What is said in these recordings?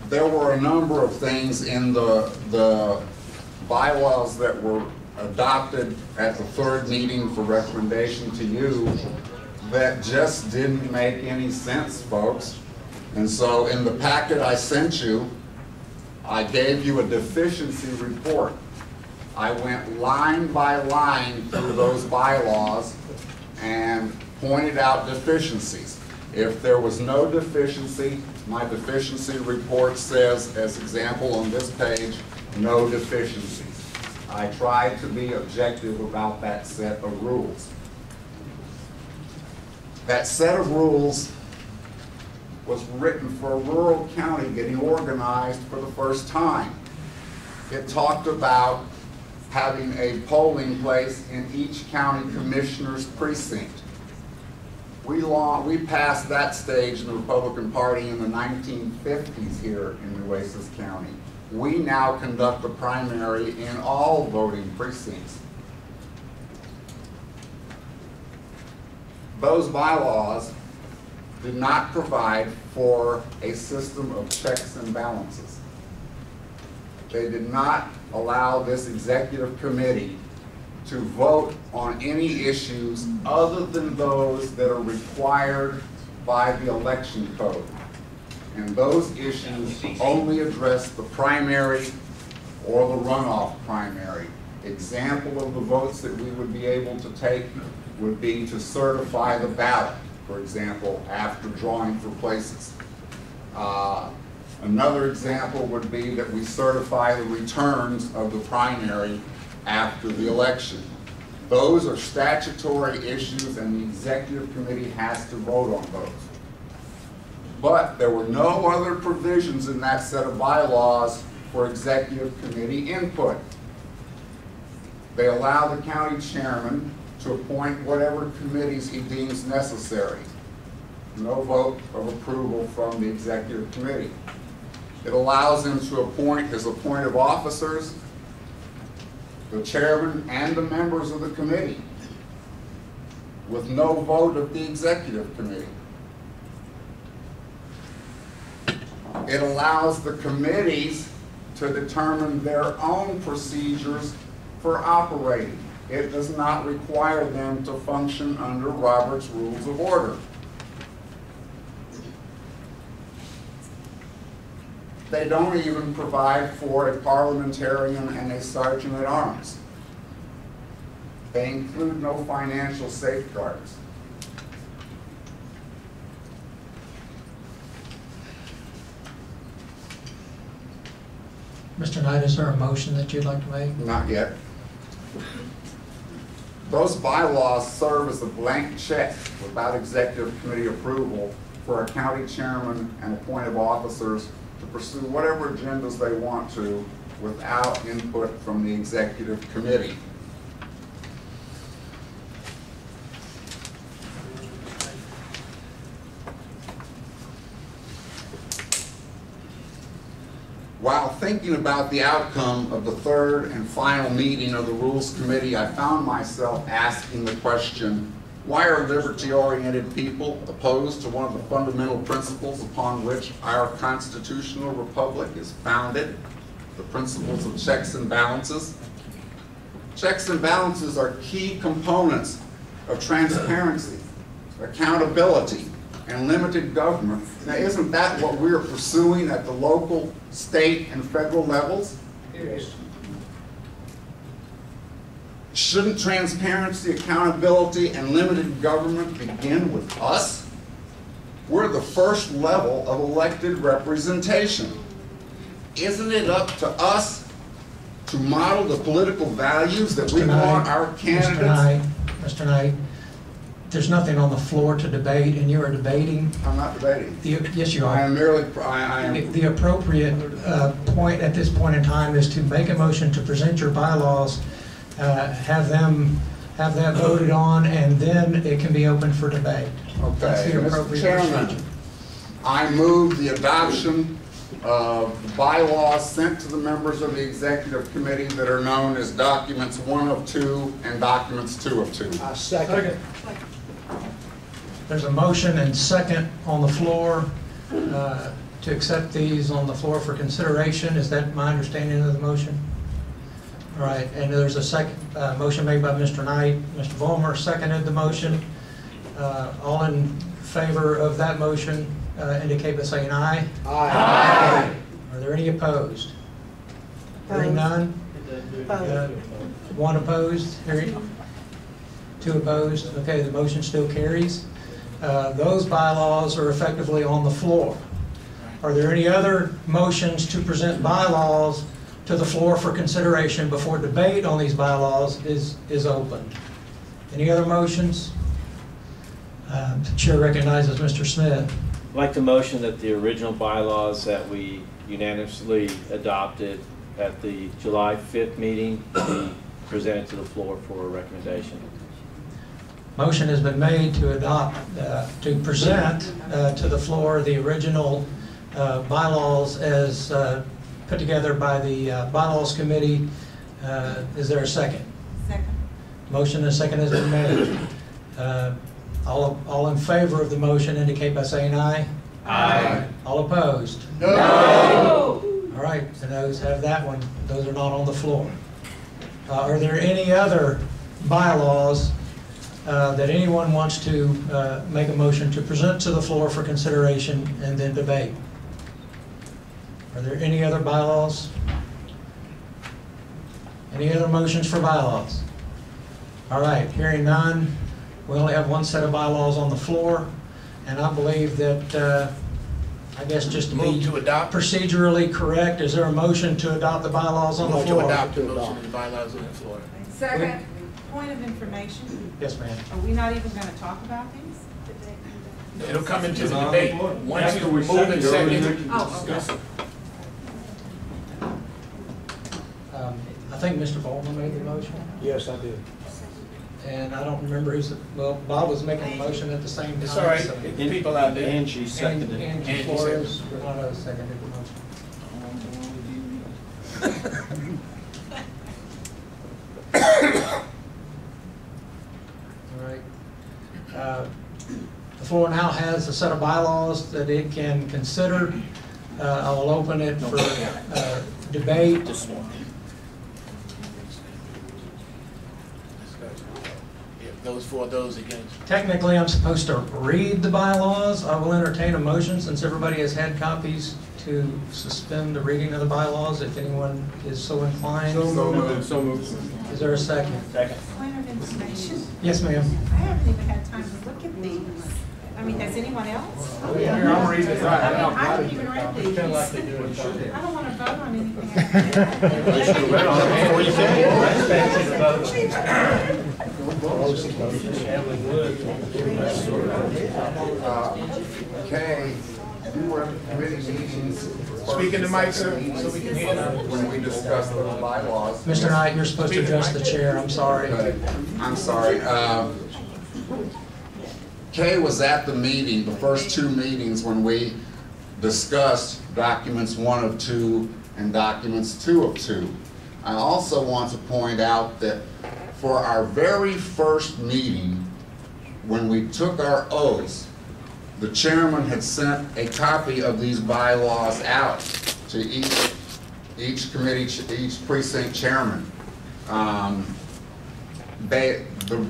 there were a number of things in the bylaws that were adopted at the third meeting for recommendation to you that just didn't make any sense, folks. And so in the packet I sent you, I gave you a deficiency report. I went line by line through those bylaws and pointed out deficiencies. If there was no deficiency, my deficiency report says, as example on this page, no deficiencies. I tried to be objective about that set of rules. That set of rules was written for a rural county getting organized for the first time. It talked about having a polling place in each county commissioner's precinct. We passed that stage in the Republican Party in the 1950s here in Nueces County. We now conduct a primary in all voting precincts. Those bylaws did not provide for a system of checks and balances. They did not allow this executive committee to vote on any issues other than those that are required by the election code. And those issues only address the primary or the runoff primary. Example of the votes that we would be able to take would be to certify the ballot, for example, after drawing for places. Another example would be that we certify the returns of the primary after the election. Those are statutory issues and the executive committee has to vote on those. But there were no other provisions in that set of bylaws for executive committee input. They allow the county chairman to appoint whatever committees he deems necessary. No vote of approval from the executive committee. It allows him to appoint his appointive officers, the chairman and the members of the committee, with no vote of the executive committee. It allows the committees to determine their own procedures for operating. It does not require them to function under Robert's Rules of Order. They don't even provide for a parliamentarian and a sergeant at arms. They include no financial safeguards. Mr. Knight, is there a motion that you'd like to make? Not yet. Those bylaws serve as a blank check without executive committee approval for a county chairman and appointive officers to pursue whatever agendas they want to without input from the executive committee. While thinking about the outcome of the third and final meeting of the Rules Committee, I found myself asking the question, why are liberty-oriented people opposed to one of the fundamental principles upon which our constitutional republic is founded, the principles of checks and balances? Checks and balances are key components of transparency, accountability, and limited government. Now, isn't that what we're pursuing at the local, state, and federal levels? Yes. Shouldn't transparency, accountability, and limited government begin with us? We're the first level of elected representation. Isn't it up to us to model the political values that we want our candidates? Mr. Knight, there's nothing on the floor to debate, and you are debating. I'm not debating. Yes, you are. I am merely, I am. The appropriate point at this point in time is to make a motion to present your bylaws, have that voted on, and then it can be open for debate. That's Okay, the Mr. appropriate Chairman, procedure. I move the adoption of the bylaws sent to the members of the executive committee that are known as documents 1 of 2 and documents 2 of 2. Second. There's a motion and second on the floor. to accept these on the floor for consideration. Is that my understanding of the motion? All right, and there's a second motion made by Mr. Knight. Mr. Vollmer seconded the motion. All in favor of that motion indicate by saying aye. Aye. Are there any opposed? Hearing none? One opposed? Hearing? Two opposed? Okay, the motion still carries. Those bylaws are effectively on the floor. Are there any other motions to present bylaws to the floor for consideration before debate on these bylaws is open? Any other motions? The chair recognizes Mr. Smith. I'd like to motion that the original bylaws that we unanimously adopted at the July 5th meeting be presented to the floor for a recommendation. Motion has been made to adopt, to present to the floor the original bylaws as put together by the bylaws committee. Is there a second? Second. Motion and a second has been made. All in favor of the motion indicate by saying aye. Aye. All opposed? No. All right, the noes have that one. Those are not on the floor. Are there any other bylaws that anyone wants to make a motion to present to the floor for consideration and then debate? Are there any other bylaws? Any other motions for bylaws? All right, hearing none, we only have one set of bylaws on the floor, and I believe that, I guess just to be Move to adopt. procedurally correct, is there a motion to adopt the bylaws on the Move floor? to adopt the motion of the bylaws on the floor. Second. Point of information, Yes, ma'am. are we not even gonna talk about these? It'll come into the debate. Once you After we move and second, second. Oh, okay. I think Mr. Baldwin made the motion, Yes, I did. and I don't remember who's, well, Bob was making the motion at the same time. It's all right. so- People out there. And she seconded it. And Angie Flores, Renato seconded the motion. All right. The floor now has a set of bylaws that it can consider. I will open it for debate. Those for, those against. Technically, I'm supposed to read the bylaws. I will entertain a motion, since everybody has had copies, to suspend the reading of the bylaws, if anyone is so inclined. So moved. Is there a second? Second. Point of information, Yes, ma'am. I haven't even had time to look at these. I mean, has anyone else? Here, I'm reading it. I haven't even read these. I don't wanna vote on anything. Kay, you were in committee meetings. Speak in the mic, sir, so we can hear you. When we discussed those bylaws. Mr. Knight, you're supposed to address the chair. I'm sorry. I'm sorry. Kay was at the meeting, the first two meetings, when we discussed documents 1 of 2 and documents 2 of 2. I also want to point out that for our very first meeting, when we took our oaths, the chairman had sent a copy of these bylaws out to each committee, each precinct chairman. The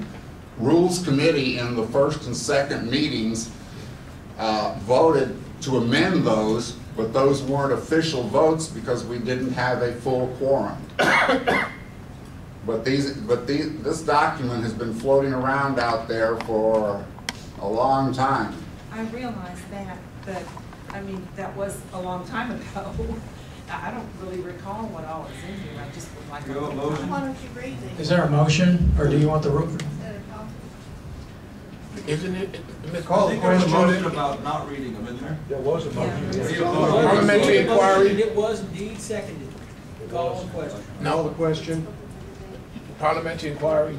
Rules Committee in the first and second meetings voted to amend those, but those weren't official votes because we didn't have a full quorum. But this document has been floating around out there for a long time. I realize that, but, I mean, that was a long time ago. I don't really recall what all is in here, I just would like. You want a motion? Why don't you read these? Is there a motion, or do you want the? Isn't it? Call the question about not reading them in there. There was a motion. Parliamentary inquiry. It was indeed seconded. Call the question. No. The question. Parliamentary inquiry.